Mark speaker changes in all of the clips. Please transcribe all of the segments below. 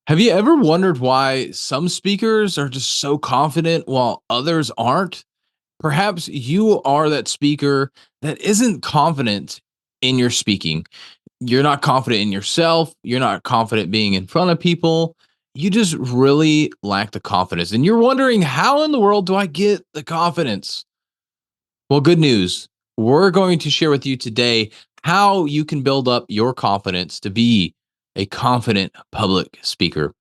Speaker 1: Have you ever wondered why some speakers are just so confident while others aren't? Perhaps you are that speaker that isn't confident in your speaking. You're not confident in yourself. You're not confident being in front of people. You just really lack the confidence. And you're wondering, how in the world do I get the confidence? Well, good news. We're going to share with you today how you can build up your confidence to be a confident public speaker.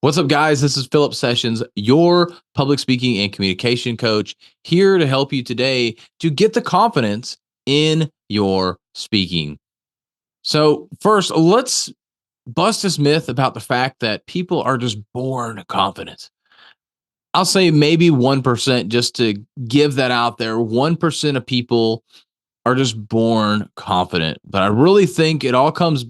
Speaker 1: What's up, guys? This is Phillip Sessions, your public speaking and communication coach, here to help you today to get the confidence in your speaking. So, first, let's bust this myth about the fact that people are just born confident. I'll say maybe 1%, just to give that out there. 1% of people are just born confident. But I really think it all comes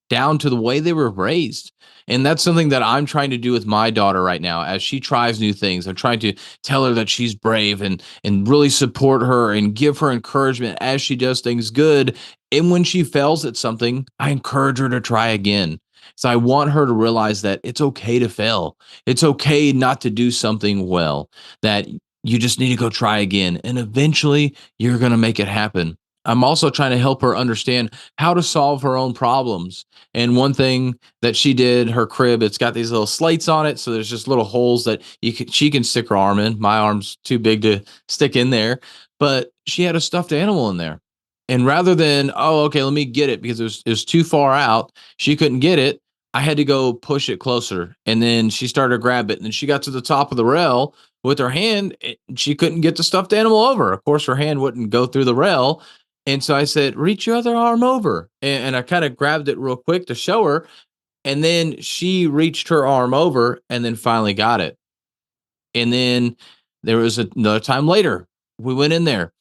Speaker 1: down to the way they were raised. And that's something that I'm trying to do with my daughter right now as she tries new things. I'm trying to tell her that she's brave and really support her and give her encouragement as she does things good. And when she fails at something, I encourage her to try again. So I want her to realize that it's okay to fail. It's okay not to do something well, that you just need to go try again. And eventually you're going to make it happen. I'm also trying to help her understand how to solve her own problems. And one thing that she did, her crib, it's got these little slates on it. So there's just little holes that she can stick her arm in. My arm's too big to stick in there, but she had a stuffed animal in there. And rather than, oh, okay, let me get it because it was too far out, she couldn't get it. I had to go push it closer. And then she started to grab it. And then she got to the top of the rail with her hand. She couldn't get the stuffed animal over. Of course, her hand wouldn't go through the rail. And so I said, reach your other arm over. And I kind of grabbed it real quick to show her. And then she reached her arm over and then finally got it. And then there was another time later, we went in there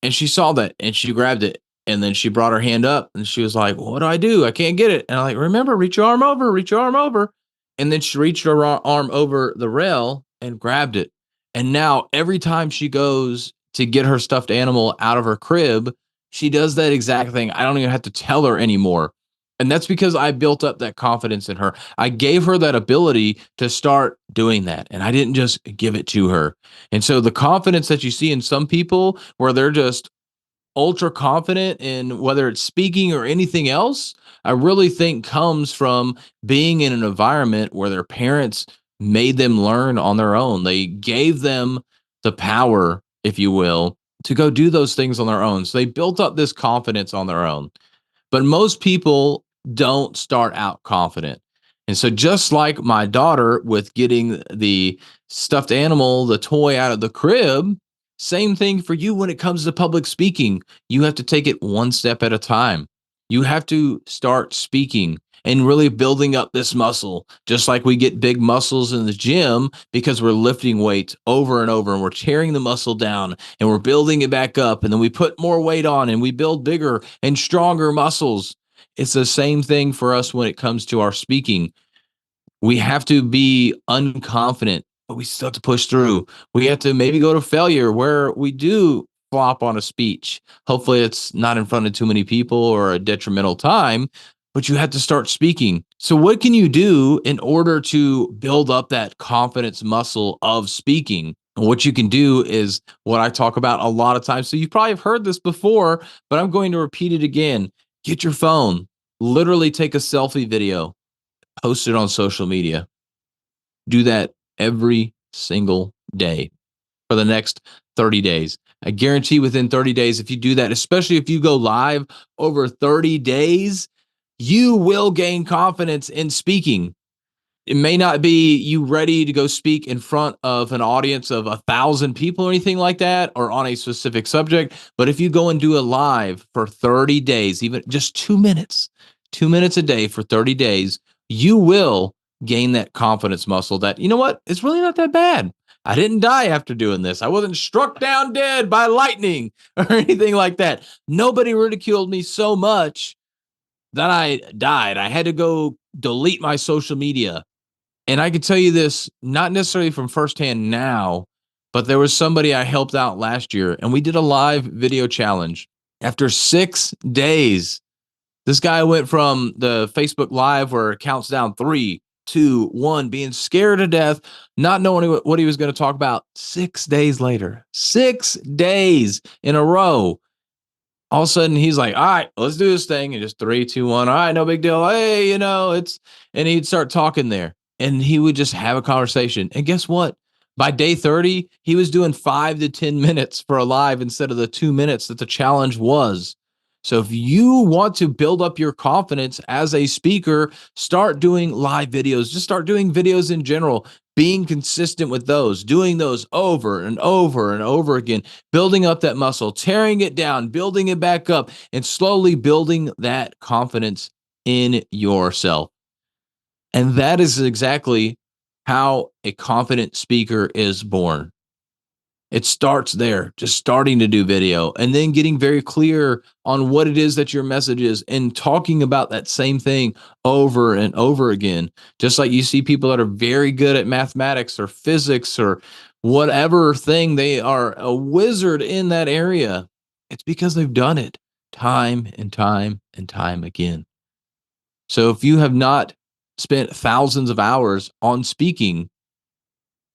Speaker 1: and she saw that and she grabbed it. And then she brought her hand up and she was like, what do I do? I can't get it. And I'm like, remember, reach your arm over, reach your arm over. And then she reached her arm over the rail and grabbed it. And now every time she goes to get her stuffed animal out of her crib, she does that exact thing. I don't even have to tell her anymore. And that's because I built up that confidence in her. I gave her that ability to start doing that. And I didn't just give it to her. And so the confidence that you see in some people where they're just ultra confident in whether it's speaking or anything else, I really think comes from being in an environment where their parents made them learn on their own. They gave them the power, if you will, to go do those things on their own. So they built up this confidence on their own. But most people don't start out confident. And so, just like my daughter with getting the stuffed animal, the toy out of the crib, same thing for you when it comes to public speaking. You have to take it one step at a time. You have to start speaking and really building up this muscle, just like we get big muscles in the gym because we're lifting weights over and over and we're tearing the muscle down and we're building it back up. And then we put more weight on and we build bigger and stronger muscles. It's the same thing for us when it comes to our speaking. We have to be unconfident, but we still have to push through. We have to maybe go to failure where we do flop on a speech. Hopefully, it's not in front of too many people or a detrimental time, but you have to start speaking. So, what can you do in order to build up that confidence muscle of speaking? And what you can do is what I talk about a lot of times. So, you probably have heard this before, but I'm going to repeat it again. Get your phone, literally take a selfie video, post it on social media. Do that every single day for the next 30 days. I guarantee within 30 days, if you do that, especially if you go live over 30 days, you will gain confidence in speaking. It may not be you ready to go speak in front of an audience of 1,000 people or anything like that, or on a specific subject. But if you go and do a live for 30 days, even just 2 minutes a day for 30 days, you will gain that confidence muscle that, you know what, it's really not that bad. I didn't die after doing this. I wasn't struck down dead by lightning or anything like that. Nobody ridiculed me so much that I died. I had to go delete my social media. And I can tell you this, not necessarily from firsthand now, but there was somebody I helped out last year and we did a live video challenge. After 6 days, this guy went from the Facebook Live where it counts down 3, two, one, being scared to death, not knowing what he was going to talk about. 6 days later, 6 days in a row, all of a sudden he's like, all right, let's do this thing. And just three, two, one. All right, no big deal. Hey, and he'd start talking there and he would just have a conversation. And guess what? By day 30, he was doing 5 to 10 minutes for a live instead of the 2 minutes that the challenge was. So if you want to build up your confidence as a speaker, start doing live videos. Just start doing videos in general, being consistent with those, doing those over and over and over again, building up that muscle, tearing it down, building it back up, and slowly building that confidence in yourself. And that is exactly how a confident speaker is born. It starts there, just starting to do video and then getting very clear on what it is that your message is and talking about that same thing over and over again. Just like you see people that are very good at mathematics or physics or whatever thing, they are a wizard in that area. It's because they've done it time and time and time again. So if you have not spent thousands of hours on speaking,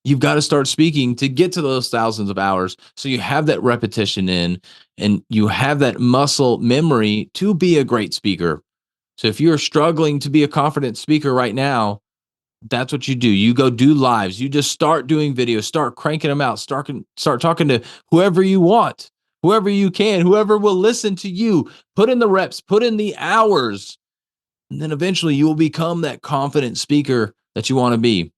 Speaker 1: you've got to start speaking to get to those thousands of hours. So you have that repetition in and you have that muscle memory to be a great speaker. So if you're struggling to be a confident speaker right now, that's what you do. You go do lives. You just start doing videos, start cranking them out, start talking to whoever you want, whoever you can, whoever will listen to you. Put in the reps, put in the hours, and then eventually you will become that confident speaker that you want to be.